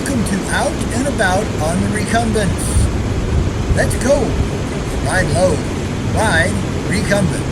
Welcome to Out and About on the Recumbents. Let's go. Ride low. Ride recumbent.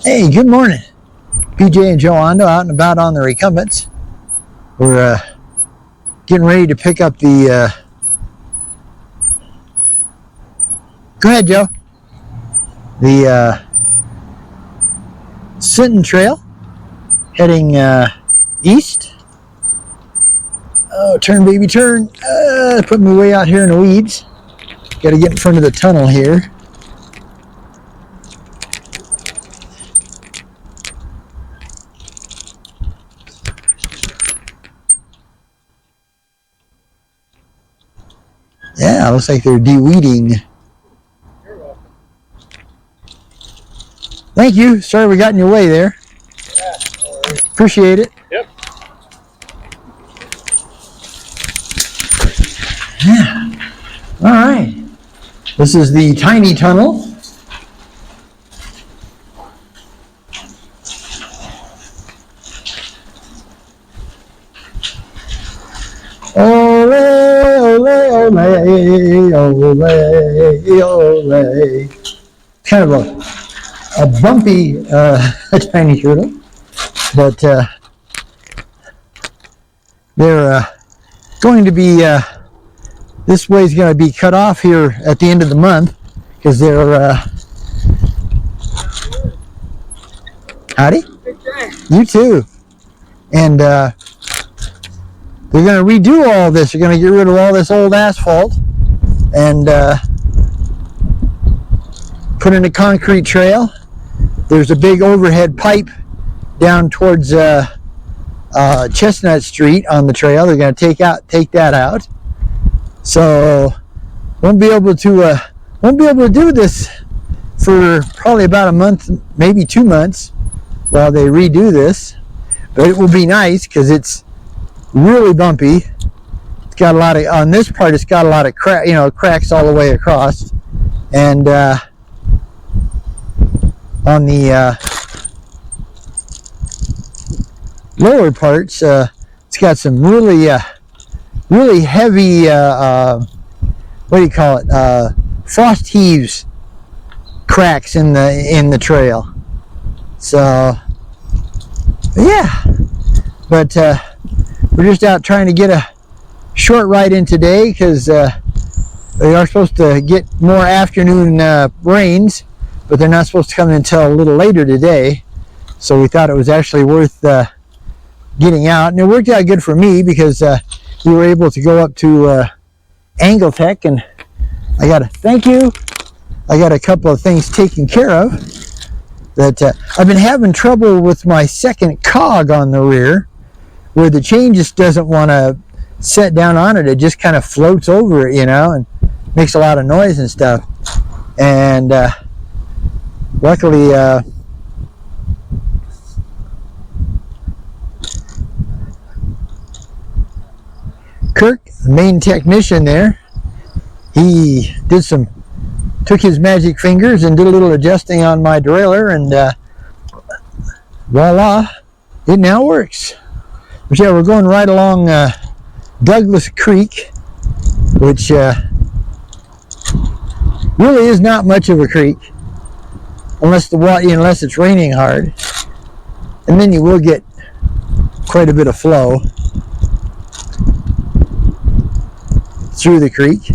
Hey, good morning. BJ and Joe Ondo out and about on the Recumbents. We're getting ready to pick up the... Go ahead, Joe. The Sinton Trail, heading east. Oh, turn, baby, turn. Put me way out here in the weeds. Got to get in front of the tunnel here. Yeah, looks like they're de-weeding. You're welcome. Thank you. Sorry we got in your way there. Yeah, Appreciate it. Yep. Yeah. All right. This is the tiny tunnel. Ole, ole, ole, ole, ole. Kind of a bumpy tiny turtle, but they're going to be, this way is going to be cut off here at the end of the month because they're, howdy? You too. And they're going to redo all this. They're going to get rid of all this old asphalt and put in a concrete trail. There's a big overhead pipe down towards Chestnut Street on the trail. They're going to take that out. So won't be able to do this for probably about a month, maybe 2 months, while they redo this. But it will be nice because it's really bumpy. It's got a lot of, on this part, it's got a lot of cracks all the way across, and on the lower parts, it's got some really heavy, what do you call it? Frost heaves cracks in the trail. So yeah, but we're just out trying to get a short ride in today because they are supposed to get more afternoon rains, but they're not supposed to come until a little later today. So we thought it was actually worth getting out, and it worked out good for me because we were able to go up to Angletech, and I got to thank you. I got a couple of things taken care of. That I've been having trouble with my second cog on the rear, where the chain just doesn't want to set down on it. It just kind of floats over it, and makes a lot of noise and stuff. And luckily, Kirk, the main technician there, he did some took his magic fingers and did a little adjusting on my derailleur, and voila, it now works. But yeah, we're going right along Douglas Creek, which really is not much of a creek unless unless it's raining hard, and then you will get quite a bit of flow through the creek.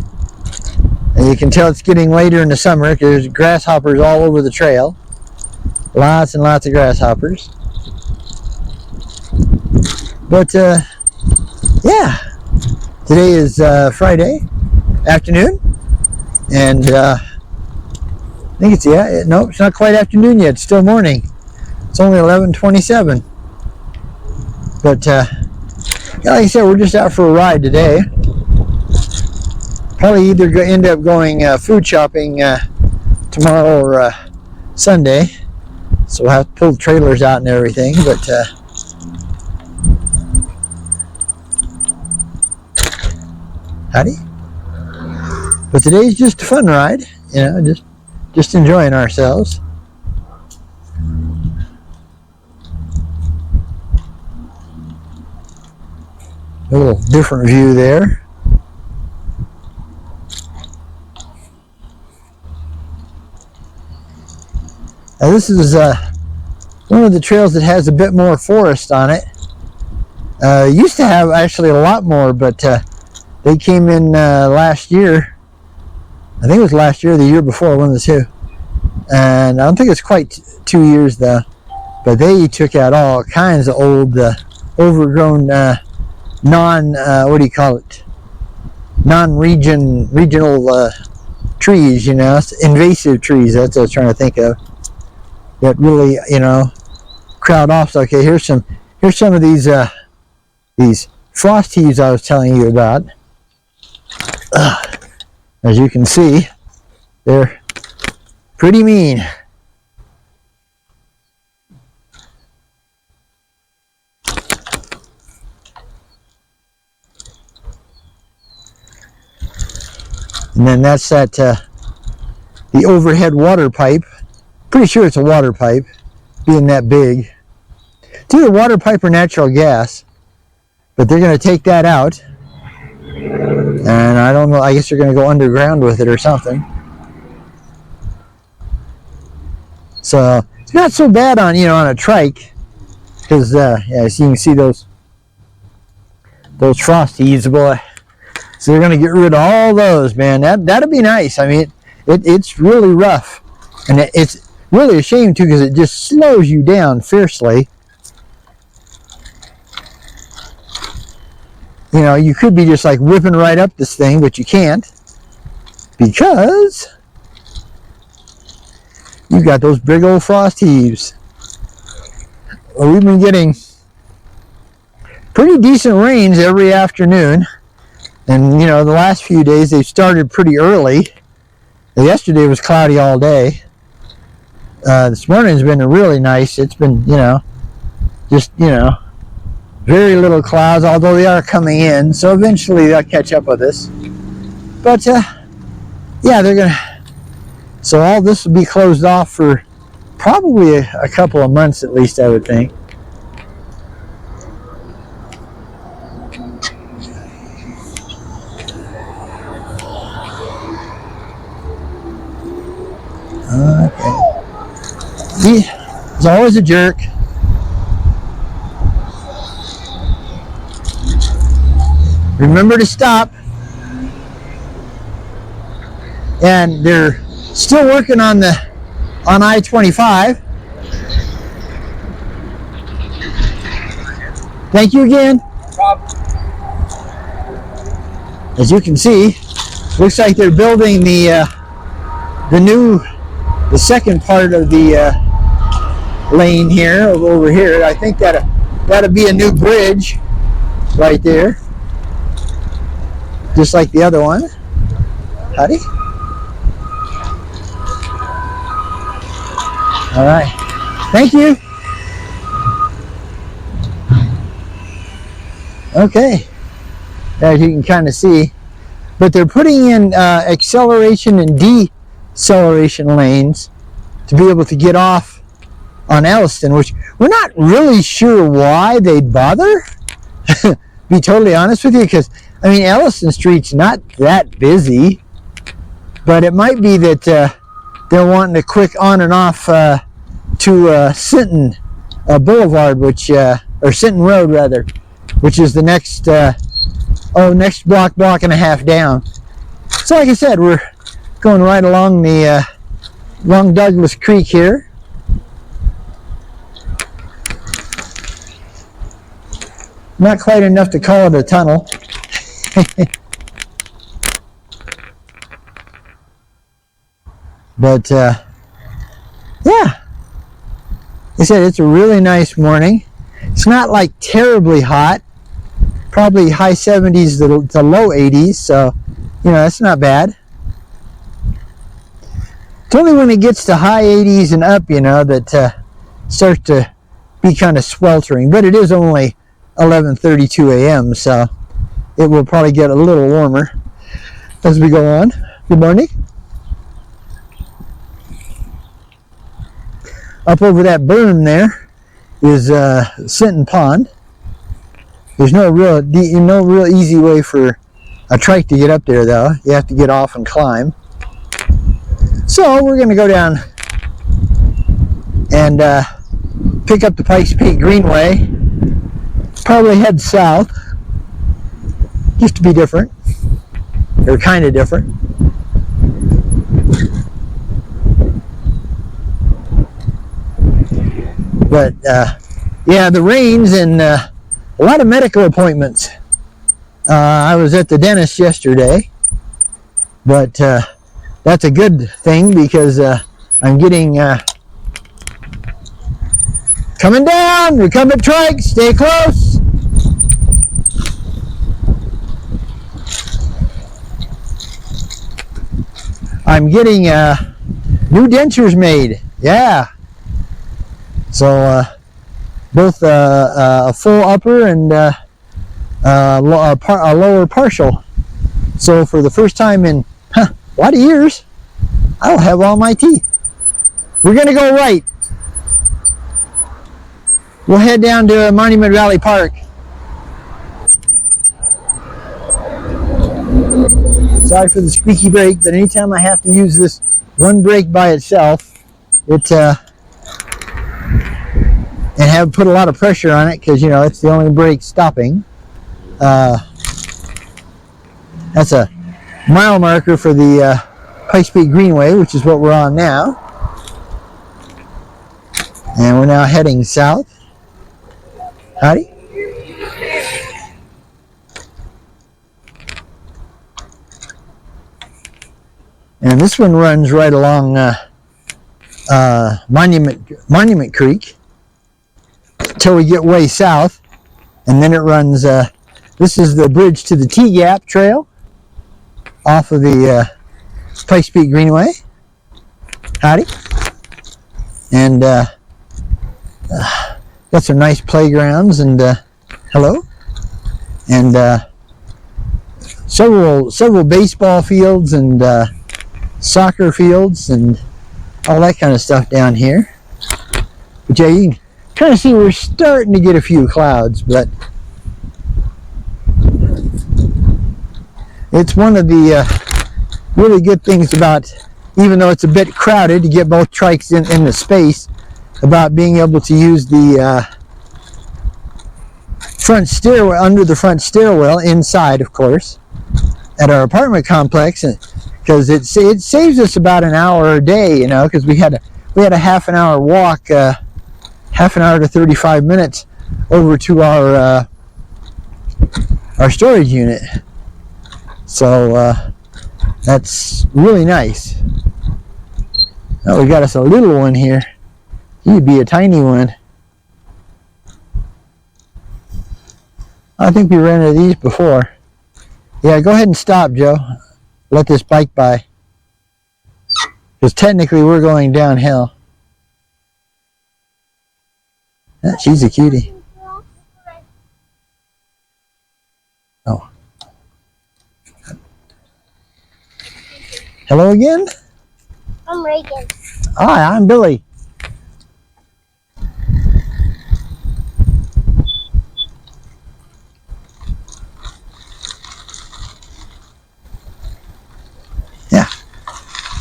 And you can tell it's getting later in the summer because there's grasshoppers all over the trail. Lots and lots of grasshoppers. But yeah, today is Friday afternoon, and I think it's, no, it's not quite afternoon yet. It's still morning. It's only 11:27. But yeah, like I said, we're just out for a ride today. Probably either end up going food shopping tomorrow or Sunday. So we'll have to pull the trailers out and everything. But howdy. But today's just a fun ride. You know, just enjoying ourselves. A little different view there. Now this is one of the trails that has a bit more forest on it. Used to have actually a lot more, but they came in last year. I think it was last year or the year before, one of the two. And I don't think it's quite 2 years though. But they took out all kinds of old, overgrown, non-regional trees, you know, invasive trees. That's what I was trying to think of. That really, you know, crowd off. So, okay, here's some of these frost heaves I was telling you about. As you can see, they're pretty mean. And then that's the overhead water pipe. Pretty sure it's a water pipe, being that big. It's either water pipe or natural gas, but they're going to take that out. And I don't know, I guess they're going to go underground with it or something. So it's not so bad on, you know, on a trike, because yeah, so you can see those frost heaves, boy. So they're going to get rid of all those, man. That'd be nice. I mean, it's really rough, and it's really a shame too, because it just slows you down fiercely. You know, you could be just like whipping right up this thing, but you can't, because you've got those big old frost heaves. Well, we've been getting pretty decent rains every afternoon, and you know, the last few days they've started pretty early. Yesterday was cloudy all day. This morning's been really nice. It's been, you know, just, you know, very little clouds, although they are coming in, so eventually they'll catch up with us. But yeah, they're gonna, so all this will be closed off for probably a couple of months at least, I would think. Okay. He's always a jerk. Remember to stop. And they're still working on I-25. Thank you again. As you can see, looks like they're building the second part of the lane here, over here. I think that'll be a new bridge right there, just like the other one. Howdy. All right, thank you. Okay, as you can kind of see, but they're putting in acceleration and acceleration lanes to be able to get off on Elliston, which we're not really sure why they'd bother. Be totally honest with you, because I mean Elliston Street's not that busy, but it might be that they're wanting a quick on and off to Sinton Boulevard, which or Sinton Road rather, which is the next next block and a half down. So like I said, we're going right along the along Douglas Creek here. Not quite enough to call it a tunnel. But yeah, like I said, it's a really nice morning. It's not like terribly hot, probably high 70s to low 80s, so you know that's not bad. It's only when it gets to high 80s and up, you know, that starts to be kind of sweltering. But it is only 11:32 a.m., so it will probably get a little warmer as we go on. Good morning. Up over that berm there is Sinton Pond. There's no real easy way for a trike to get up there, though. You have to get off and climb. So we're going to go down and pick up the Pikes Peak Greenway. Probably head south, just to be different, or kind of different. But yeah, the rains and a lot of medical appointments. I was at the dentist yesterday, but that's a good thing because I'm getting coming down. Recumbent trike, stay close. I'm getting new dentures made. Yeah. So both a full upper and a lower partial. So for the first time in a lot of years, I'll have all my teeth. We're going to go right. We'll head down to Monument Valley Park. Sorry for the squeaky brake, but anytime I have to use this one brake by itself, it and have put a lot of pressure on it because you know it's the only brake stopping. That's a mile marker for the Pikes Peak Greenway, which is what we're on now, and we're now heading south. Howdy. And this one runs right along Monument Creek until we get way south, and then it runs. This is the bridge to the T-Gap Trail off of the Pikes Peak Greenway. Howdy. And got some nice playgrounds and hello, and several baseball fields and soccer fields and all that kind of stuff down here. But yeah, you can kind of see we're starting to get a few clouds, but it's one of the really good things about, even though it's a bit crowded to get both trikes in the space, about being able to use the front stairwell, under the front stairwell, inside of course, at our apartment complex, because it saves us about an hour a day, you know, because we had a half an hour walk, half an hour to 35 minutes over to our storage unit. So that's really nice. Oh, we got us a little one here. He'd be a tiny one. I think we ran into these before. Yeah, go ahead and stop, Joe. Let this bike by. Because technically we're going downhill. Yeah, she's a cutie. Oh. Hello again? I'm Reagan. Hi, I'm Billy. Yeah,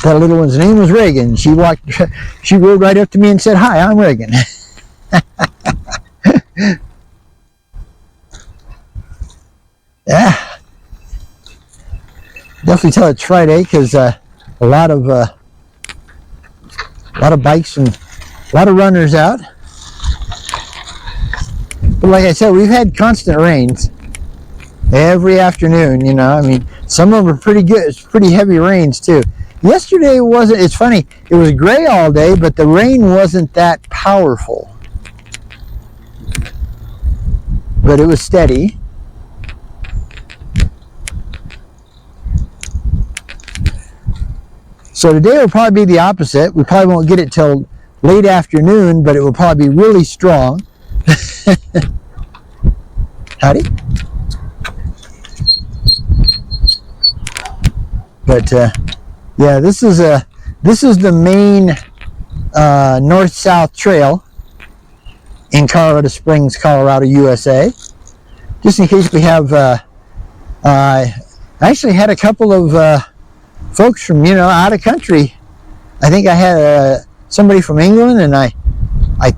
that little one's name was Reagan. She rode right up to me and said, "Hi, I'm Reagan." Yeah, definitely tell it's Friday because a lot of bikes and a lot of runners out. But like I said, we've had constant rains every afternoon. You know, I mean, some of them are pretty good. It's pretty heavy rains too. Yesterday wasn't. It's funny. It was gray all day, but the rain wasn't that powerful. But it was steady. So today will probably be the opposite. We probably won't get it till late afternoon, but it will probably be really strong. Howdy. But yeah, this is the main north-south trail in Colorado Springs, Colorado, USA. Just in case we have, I actually had a couple of folks from out of country. I think I had somebody from England, and I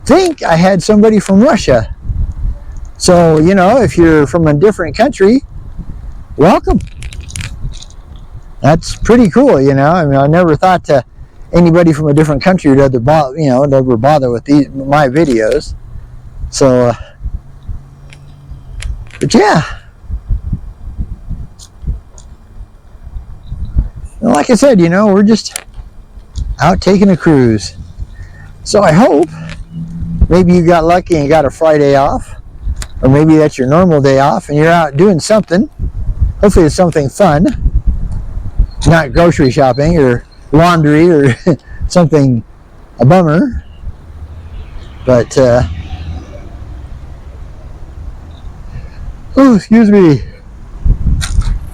think I had somebody from Russia. So if you're from a different country, welcome. That's pretty cool. I mean, I never thought anybody from a different country would ever bother with my videos. So, but yeah. And like I said, we're just out taking a cruise. So I hope maybe you got lucky and got a Friday off, or maybe that's your normal day off and you're out doing something. Hopefully it's something fun, not grocery shopping or laundry or something a bummer. But oh, excuse me.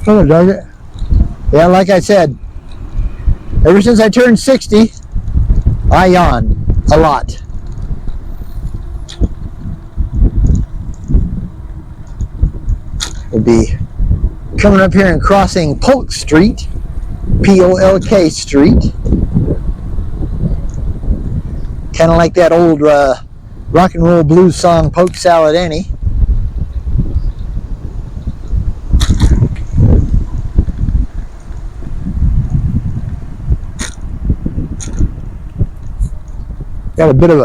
Oh, dog it. Yeah, like I said, ever since I turned 60, I yawn a lot. We'll be coming up here and crossing Polk Street, P-O-L-K Street. Kind of like that old rock and roll blues song, Polk Salad Annie. Got a bit of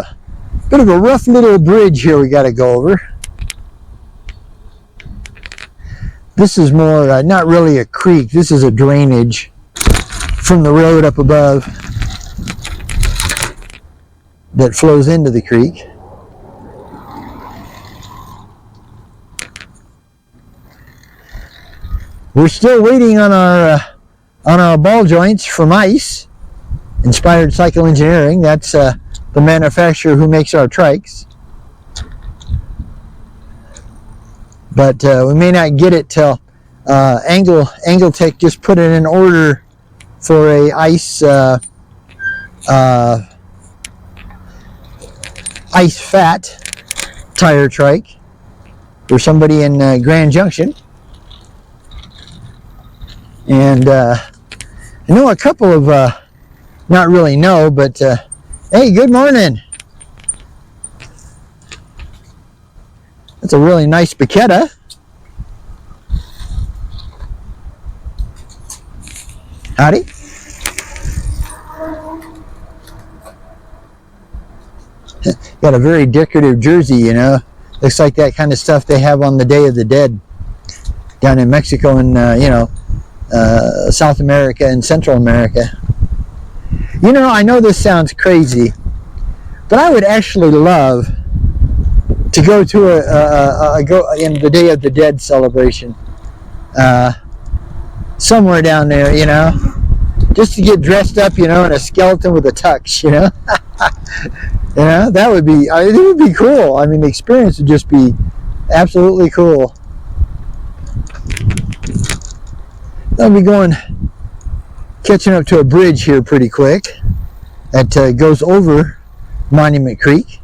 a rough little bridge here we got to go over. This is more not really a creek. This is a drainage from the road up above that flows into the creek. We're still waiting on our ball joints from ICE, Inspired Cycle Engineering. That's the manufacturer who makes our trikes. But we may not get it till Angletech just put it in order for a ICE ice fat tire trike for somebody in Grand Junction. And I know a couple of not really know, but hey, good morning. That's a really nice Bacchetta. Howdy. Got a very decorative jersey, Looks like that kind of stuff they have on the Day of the Dead down in Mexico and, South America and Central America. I know this sounds crazy, but I would actually love to go to go in the Day of the Dead celebration somewhere down there, just to get dressed up, in a skeleton with a tux, that would be, it would be cool. I mean, the experience would just be absolutely cool. I'll be catching up to a bridge here pretty quick. that goes over Monument Creek.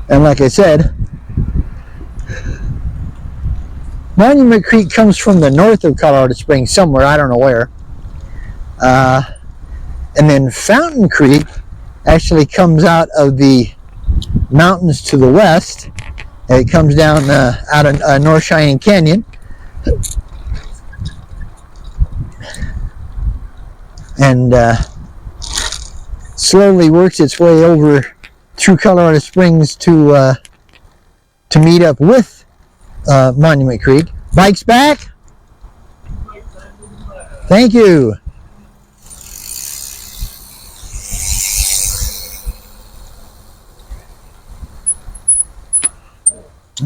And like I said, Monument Creek comes from the north of Colorado Springs, somewhere, I don't know where. And then Fountain Creek actually comes out of the mountains to the west. It comes down out of North Cheyenne Canyon. And slowly works its way over through Colorado Springs to meet up with Monument Creek. Bike's back. Thank you.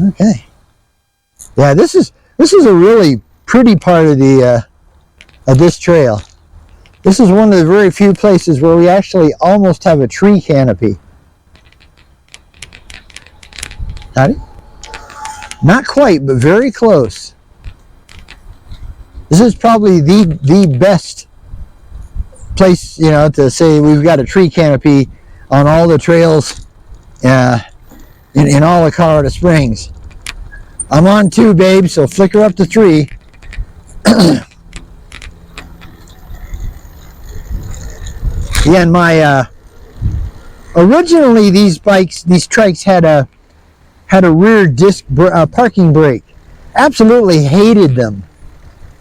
Okay. Yeah, this is a really pretty part of the of this trail. This is one of the very few places where we actually almost have a tree canopy. Howdy? Not quite, but very close. This is probably the best place, you know, to say we've got a tree canopy on all the trails in all of Colorado Springs. I'm on 2, babe, so flicker up to 3. Yeah, and my originally these trikes had a rear disc parking brake. Absolutely hated them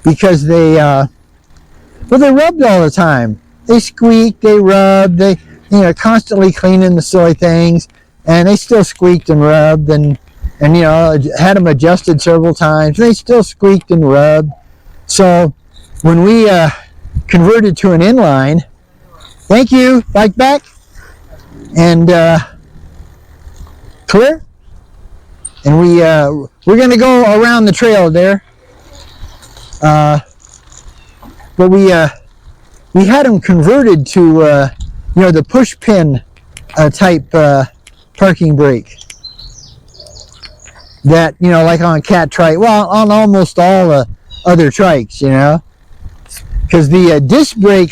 because they rubbed all the time. They squeaked, they rubbed, they constantly cleaning the silly things, and they still squeaked and rubbed, and had them adjusted several times. They still squeaked and rubbed. So when we converted to an inline, thank you, bike back, and clear. And we're going to go around the trail there. But we had them converted to the push pin type parking brake. That like on cat trike, well, on almost all the other trikes, because the disc brake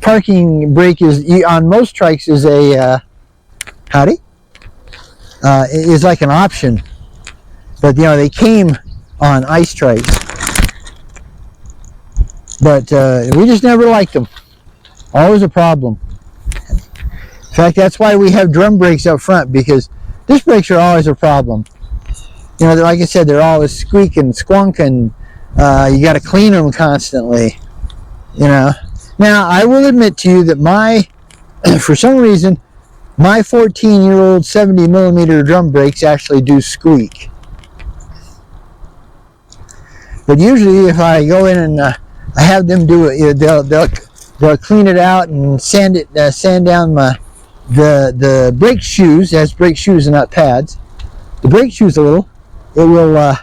parking brake is on most trikes is a is like an option, but they came on ice trikes, but we just never liked them. Always a problem. In fact, that's why we have drum brakes up front, because disc brakes are always a problem. Like I said, they're always squeaking, squonking. You got to clean them constantly. Now, I will admit to you that for some reason, my 14-year-old 70mm drum brakes actually do squeak. But usually, if I go in and I have them do it, they'll clean it out and sand down the brake shoes. It has brake shoes and not pads. The brake shoes a little. It will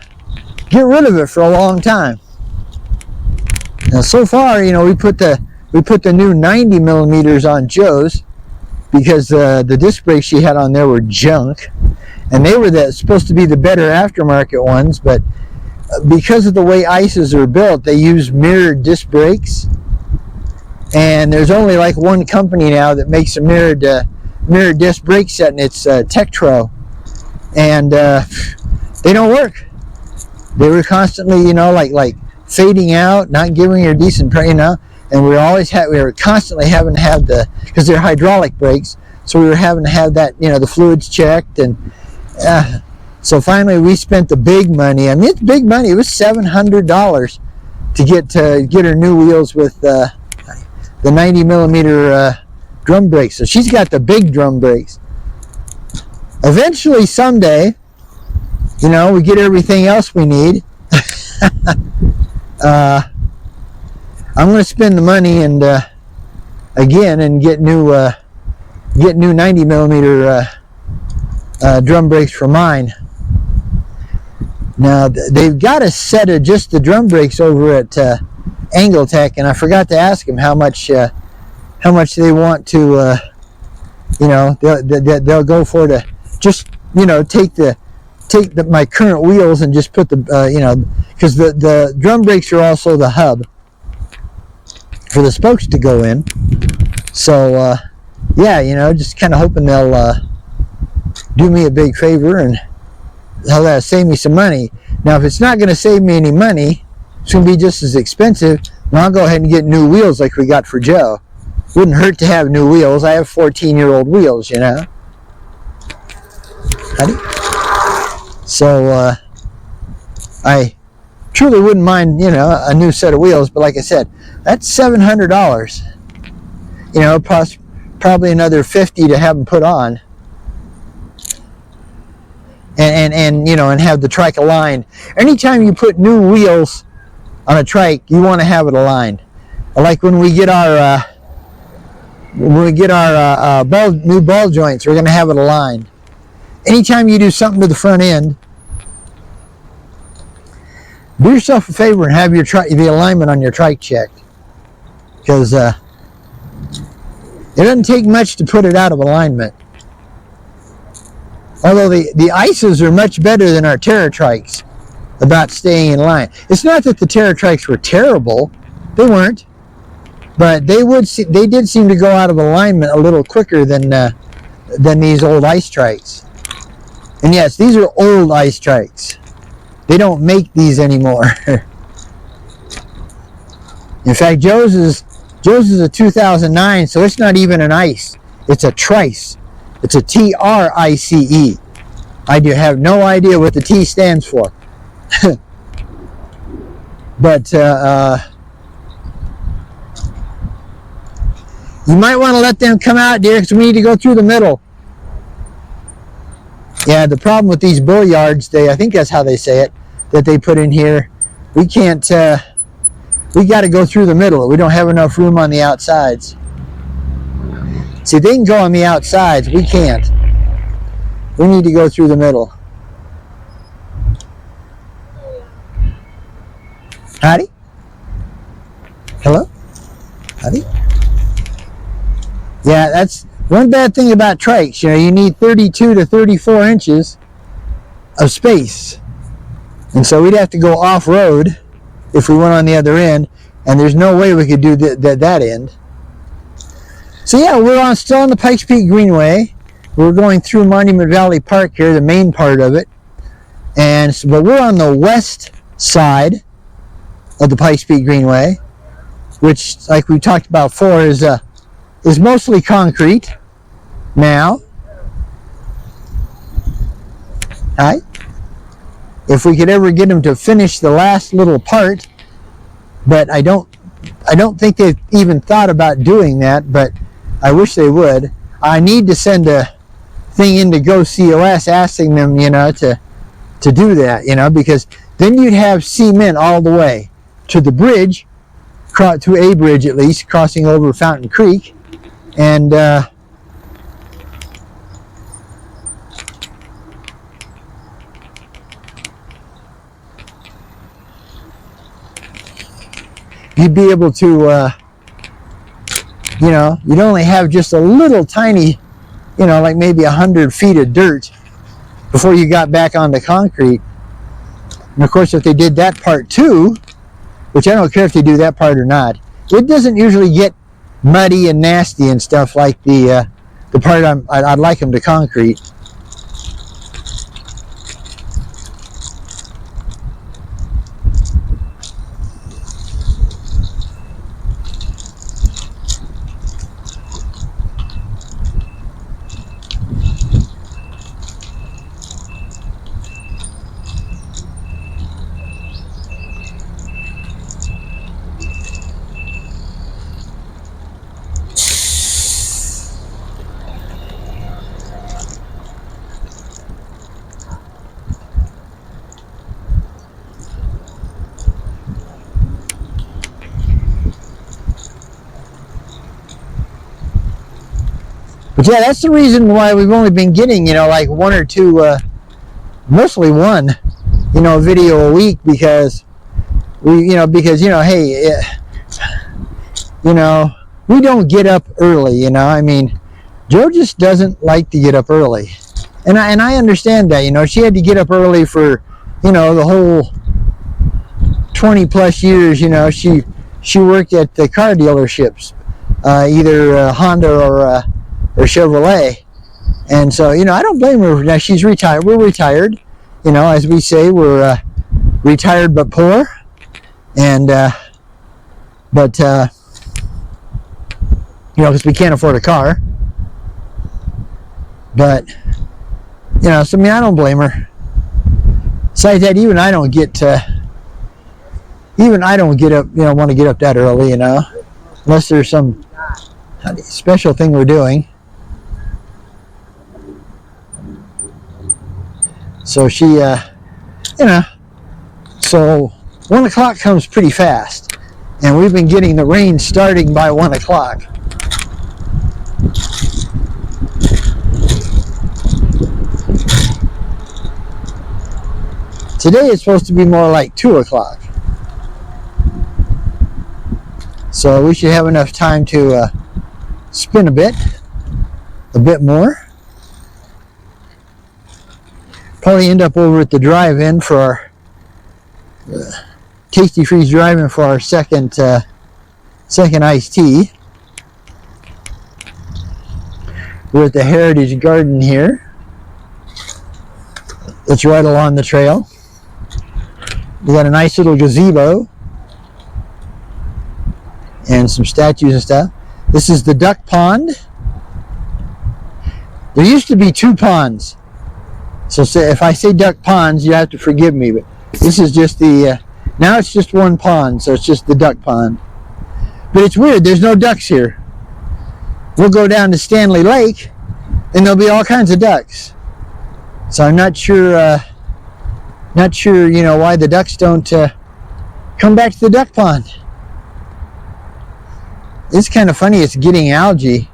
get rid of it for a long time. Now, so far, we put the new 90mm on Joe's, because the disc brakes she had on there were junk, and they were supposed to be the better aftermarket ones, but because of the way ices are built, they use mirrored disc brakes, and there's only like one company now that makes a mirrored disc brake set, and it's Tektro, and they don't work. They were constantly, like fading out, not giving her decent, and we were constantly having to have because they're hydraulic brakes, so we were having to have that, the fluids checked, and so finally we spent the big money. I mean, it's big money. It was $700 to get her new wheels with the 90mm drum brakes. So she's got the big drum brakes. Eventually, someday, we get everything else we need. I'm going to spend the money and get new 90mm drum brakes for mine. Now they've got a set of just the drum brakes over at Angle Tech, and I forgot to ask them how much they want to. They'll go for to just take my current wheels and just put because the drum brakes are also the hub for the spokes to go in. So, yeah, you know, just kind of hoping they'll do me a big favor and they'll save me some money. Now, if it's not going to save me any money, it's going to be just as expensive, then I'll go ahead and get new wheels like we got for Joe. Wouldn't hurt to have new wheels. I have 14-year-old wheels, you know. So, I truly wouldn't mind, you know, a new set of wheels, but like I said, that's $700. You know, probably another $50 to have them put on. And you know, and have the trike aligned. Anytime you put new wheels on a trike, you want to have it aligned. Like when we get our new ball joints, we're going to have it aligned. Anytime you do something to the front end, do yourself a favor and have the alignment on your trike checked, because it doesn't take much to put it out of alignment. Although the ices are much better than our Terra trikes about staying in line. It's not that the Terra trikes were terrible; they weren't, but they did seem to go out of alignment a little quicker than these old ice trikes. And yes, these are old ice trikes. They don't make these anymore. In fact, Joe's is a 2009, so it's not even an ice. It's a trice. It's a TRICE. I do have no idea what the T stands for. But you might want to let them come out, dear, because we need to go through the middle. Yeah, the problem with these bull yards, I think that's how they say it, that they put in here, we can't, we got to go through the middle. We don't have enough room on the outsides. See, they can go on the outsides. We can't. We need to go through the middle. Howdy? Hello? Howdy? Yeah, that's one bad thing about trikes. You know, you need 32 to 34 inches of space. And so we'd have to go off-road if we went on the other end, and there's no way we could do that end. So yeah, we're still on the Pikes Peak Greenway. We're going through Monument Valley Park here, the main part of it. But we're on the west side of the Pikes Peak Greenway, which, like we talked about before, is mostly concrete now. Hi. If we could ever get them to finish the last little part, but I don't think they've even thought about doing that, but I wish they would. I need to send a thing into GoCOS asking them, you know, to do that, you know, because then you'd have cement all the way to the bridge, to a bridge at least, crossing over Fountain Creek, and you'd be able to, you know, you'd only have just a little tiny, you know, like maybe 100 feet of dirt before you got back onto concrete. And of course, if they did that part too, which I don't care if they do that part or not, it doesn't usually get muddy and nasty and stuff like the part I'd like them to concrete. But yeah, that's the reason why we've only been getting, you know, like one or two, mostly one, you know, video a week, because hey, you know, we don't get up early, you know. I mean, Joe just doesn't like to get up early, and I understand that. You know, she had to get up early for, you know, the whole 20 plus years. You know, she worked at the car dealerships, either Honda or Chevrolet. And so, you know, I don't blame her. Now, she's retired. We're retired. You know, as we say, we're retired but poor. And, but, you know, because we can't afford a car. But, you know, so I mean, I don't blame her. Besides that, even I don't get up, you know, want to get up that early, you know, unless there's some special thing we're doing. So she, you know, so 1 o'clock comes pretty fast, and we've been getting the rain starting by 1 o'clock. Today it's supposed to be more like 2 o'clock. So we should have enough time to spin a bit more. Probably end up over at the drive-in for our Tasty Freeze drive-in for our second iced tea. We're at the Heritage Garden here. It's right along the trail. We got a nice little gazebo and some statues and stuff. This is the duck pond. There used to be 2 ponds. So if I say duck ponds, you have to forgive me. But this is just the, now it's just 1 pond, so it's just the duck pond. But it's weird, there's no ducks here. We'll go down to Stanley Lake, and there'll be all kinds of ducks. So I'm not sure, you know, why the ducks don't come back to the duck pond. It's kind of funny, it's getting algae.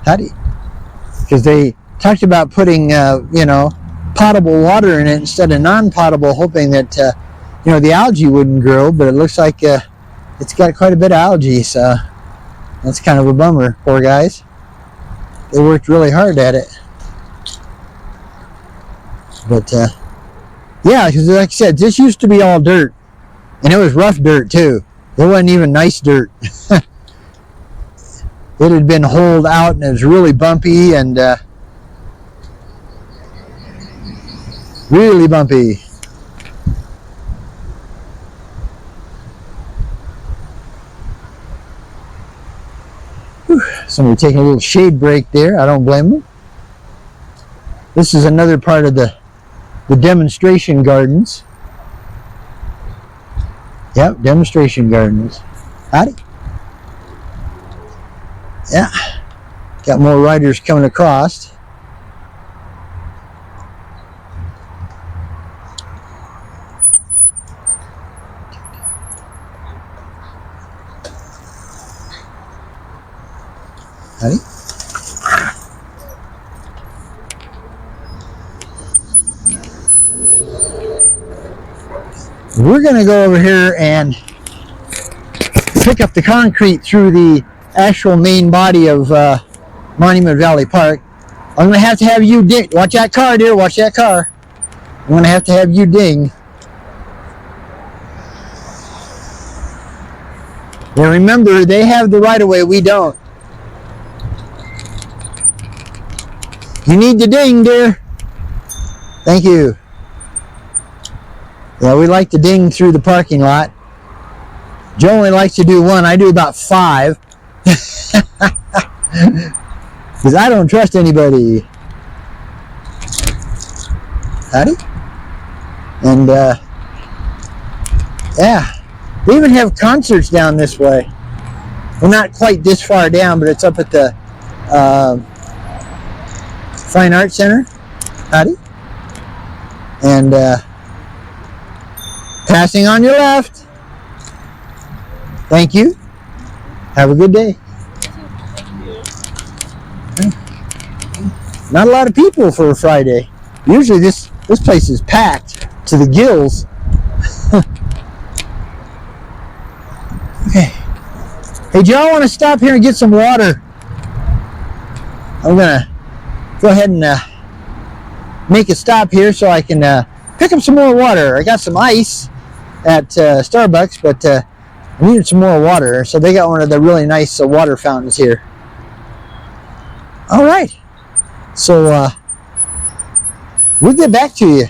Because they talked about putting, you know, potable water in it instead of non-potable, hoping that, you know, the algae wouldn't grow, but it looks like it's got quite a bit of algae, so that's kind of a bummer, poor guys. They worked really hard at it. But, yeah, because like I said, this used to be all dirt, and it was rough dirt too. It wasn't even nice dirt. It had been holed out, and it was really bumpy and really bumpy. Whew. Somebody taking a little shade break there. I don't blame them. This is another part of the demonstration gardens. Yep, demonstration gardens. Howdy. Yeah, got more riders coming across. Howdy. We're going to go over here and pick up the concrete through the actual main body of Monument Valley Park. I'm going to have you ding. Watch that car, dear. Watch that car. I'm going to have you ding. Now remember, they have the right of way. We don't. You need to ding, dear. Thank you. Yeah, we like to ding through the parking lot. Joe only likes to do 1. I do about 5. Because I don't trust anybody. Howdy. And, yeah. They even have concerts down this way. Well, not quite this far down, but it's up at the Fine Arts Center. Howdy. And, passing on your left. Thank you. Have a good day. Not a lot of people for a Friday. Usually this place is packed to the gills. Okay. Hey Joe, I want to stop here and get some water. I'm gonna go ahead and make a stop here so I can pick up some more water. I got some ice at Starbucks, but I needed some more water, so they got one of the really nice water fountains here. All right, so we'll get back to you.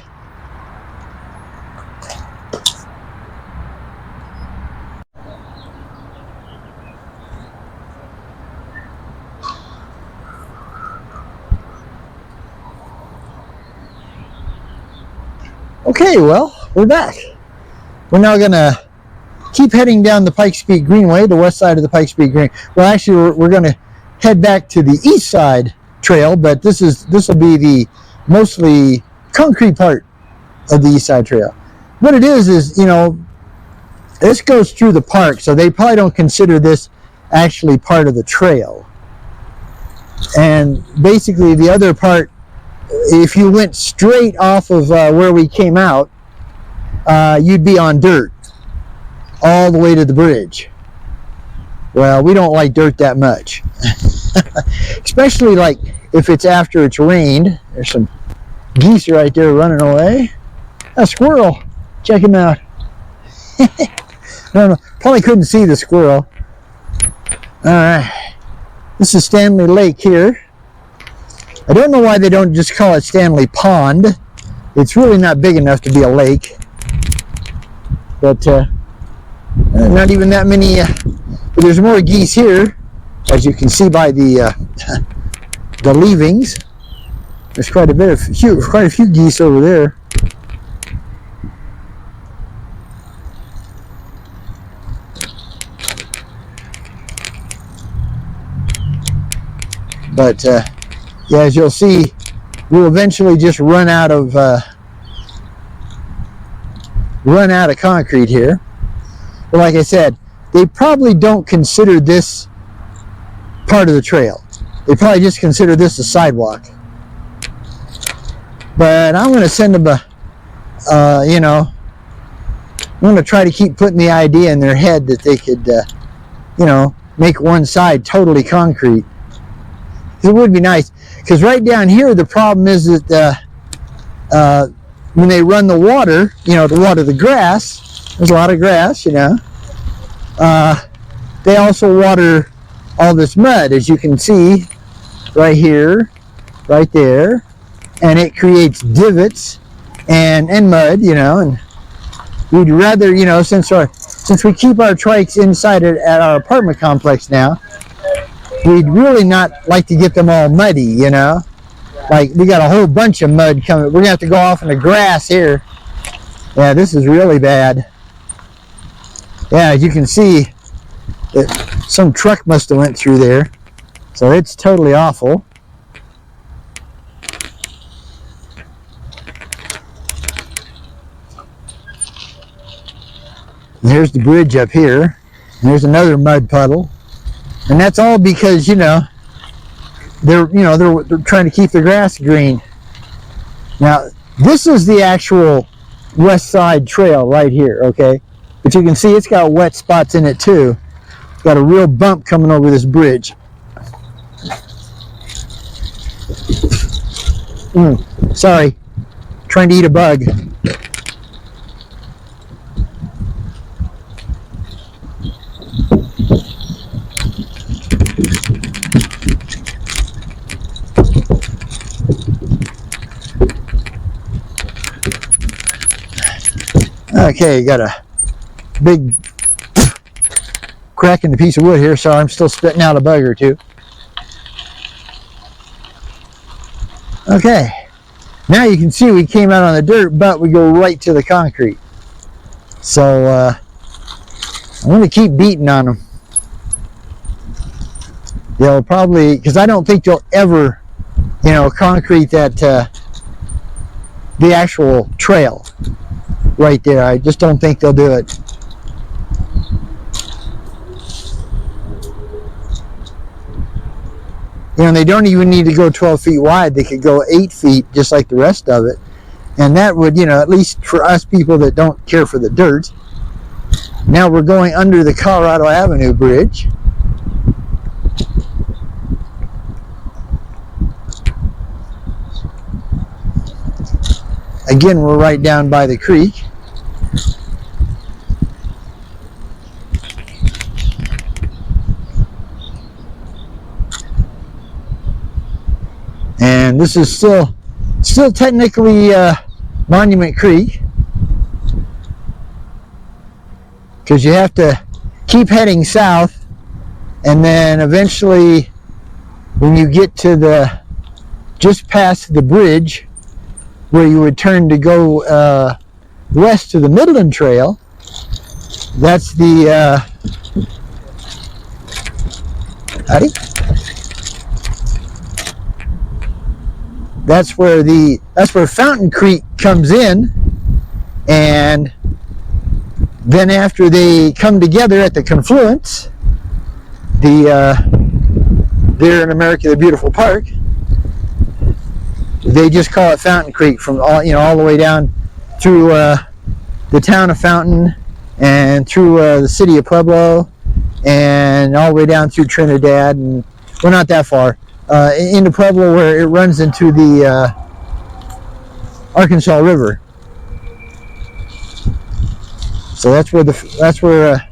Okay, well, we're back. We're now going to keep heading down the Pikes Peak Greenway, the west side of the Pikes Peak Green. Well, actually, we're going to head back to the east side trail, but this will be the mostly concrete part of the east side trail. What it is, you know, this goes through the park, so they probably don't consider this actually part of the trail. And basically, the other part, if you went straight off of where we came out, you'd be on dirt all the way to the bridge. Well, we don't like dirt that much. Especially like if it's after it's rained. There's some geese right there running away. A squirrel. Check him out. No, probably couldn't see the squirrel. Alright. This is Stanley Lake here. I don't know why they don't just call it Stanley Pond. It's really not big enough to be a lake. But not even that many. But there's more geese here, as you can see by the leavings. There's quite a few geese over there. But yeah, as you'll see, we'll eventually just run out of concrete here. But like I said, they probably don't consider this part of the trail. They probably just consider this a sidewalk. But I'm going to send them you know, I'm going to try to keep putting the idea in their head that they could, you know, make one side totally concrete. It would be nice, because right down here the problem is that when they run the water, you know, to water the grass, there's a lot of grass, you know, they also water all this mud, as you can see right here, right there, and it creates divots and mud, you know. And we'd rather, you know, since we keep our trikes inside at our apartment complex now, we'd really not like to get them all muddy, you know. Like, we got a whole bunch of mud coming. We're gonna have to go off in the grass here. Yeah, this is really bad. Yeah, as you can see, some truck must have went through there, so it's totally awful. And here's the bridge up here, and there's another mud puddle. And that's all because, you know, they're trying to keep the grass green. Now, this is the actual west side trail right here, okay? But you can see it's got wet spots in it too. It's got a real bump coming over this bridge. Sorry, trying to eat a bug. Okay, got a big crack in the piece of wood here, so I'm still spitting out a bug or two. Okay, now you can see we came out on the dirt, but we go right to the concrete. So I'm going to keep beating on them. They'll probably, because I don't think they'll ever, you know, concrete that the actual trail right there. I just don't think they'll do it. You know, they don't even need to go 12 feet wide. They could go 8 feet, just like the rest of it. And that would, you know, at least for us people that don't care for the dirt. Now we're going under the Colorado Avenue Bridge. Again, we're right down by the creek. And this is still technically Monument Creek, because you have to keep heading south, and then eventually when you get to just past the bridge where you would turn to go west to the Sinton Trail, that's the that's where Fountain Creek comes in, and then after they come together at the confluence, there in America the Beautiful Park, they just call it Fountain Creek from all the way down through the town of Fountain and through the city of Pueblo and all the way down through Trinidad, and well, not that far into Pueblo, where it runs into the Arkansas River. So that's where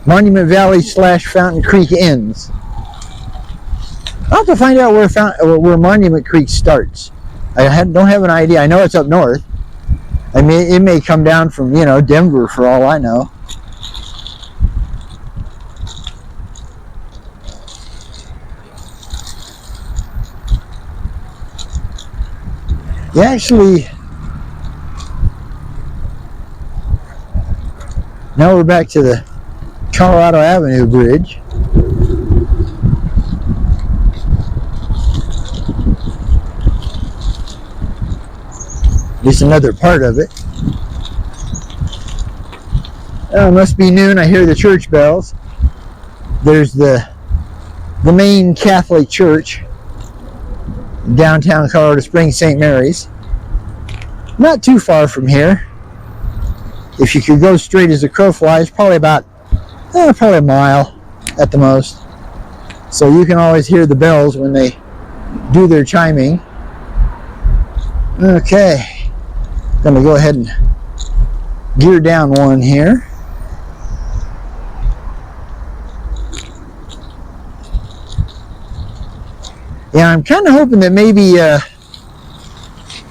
Monument Valley / Fountain Creek ends. I'll have to find out where Monument Creek starts. Don't have an idea. I know it's up north. I mean, it may come down from Denver for all I know. Yeah, actually, now we're back to the Colorado Avenue Bridge. Just another part of it. Oh, it must be noon. I hear the church bells. There's the main Catholic church, downtown Colorado Springs, St. Mary's. Not too far from here. If you could go straight as the crow flies, probably a mile at the most. So you can always hear the bells when they do their chiming. Okay, gonna go ahead and gear down one here. Yeah, I'm kind of hoping that maybe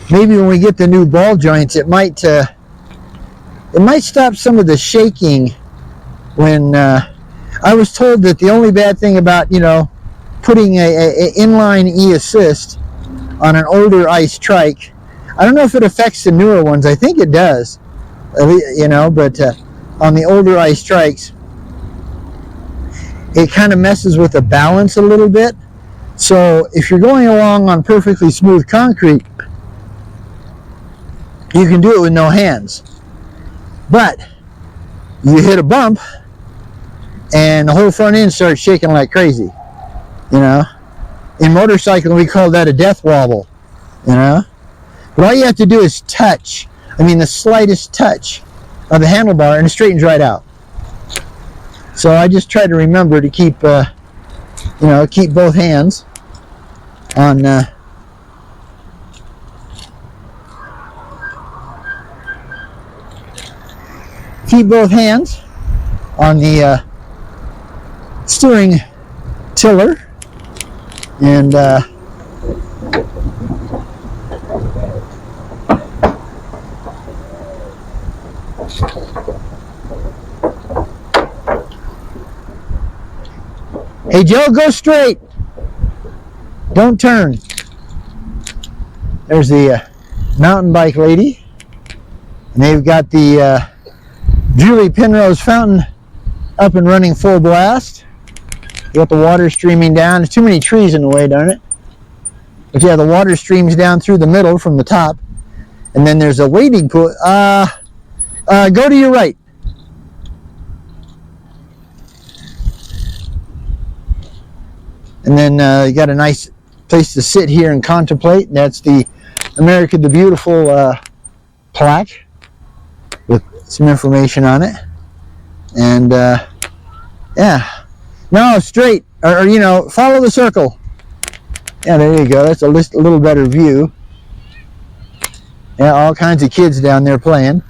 when we get the new ball joints, it might stop some of the shaking. When I was told that the only bad thing about putting a inline e-assist on an older ice trike, I don't know if it affects the newer ones. I think it does, but on the older ice trikes, it kind of messes with the balance a little bit. So if you're going along on perfectly smooth concrete, you can do it with no hands. But you hit a bump and the whole front end starts shaking like crazy. In motorcycling, we call that a death wobble. But all you have to do is touch, the slightest touch of the handlebar, and it straightens right out. So I just try to remember to keep keep both hands on the steering tiller, and hey Joe, go straight. Don't turn. There's the mountain bike lady. And they've got the Julie Penrose fountain up and running full blast. You got the water streaming down. There's too many trees in the way, darn it. But yeah, the water streams down through the middle from the top. And then there's a wading pool. Go to your right. And then you got a nice place to sit here and contemplate. That's the America the Beautiful plaque with some information on it. And yeah, no, straight, or follow the circle. Yeah, there you go. That's a little better view. Yeah, all kinds of kids down there playing.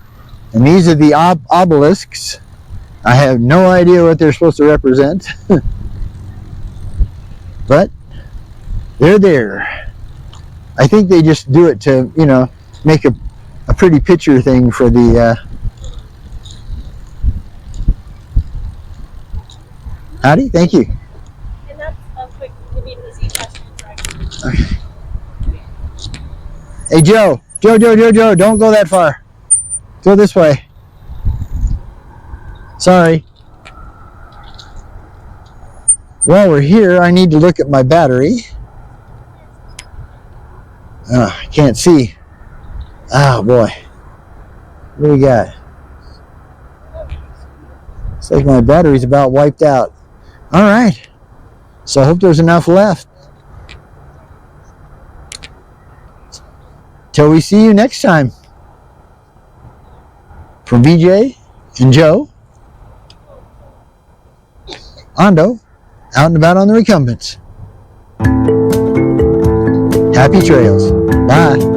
And these are the obelisks. I have no idea what they're supposed to represent. But they're there. I think they just do it to, you know, make a pretty picture thing for the, howdy, thank you. And that's a quick, maybe an easy question. Okay. Hey, Joe, don't go that far. Go this way. Sorry. While we're here, I need to look at my battery. I can't see. Oh, boy. What do we got? Looks like my battery's about wiped out. All right. So I hope there's enough left. Till we see you next time. From BJ and Joe, Ando, out and about on the Recumbents. Happy trails. Bye.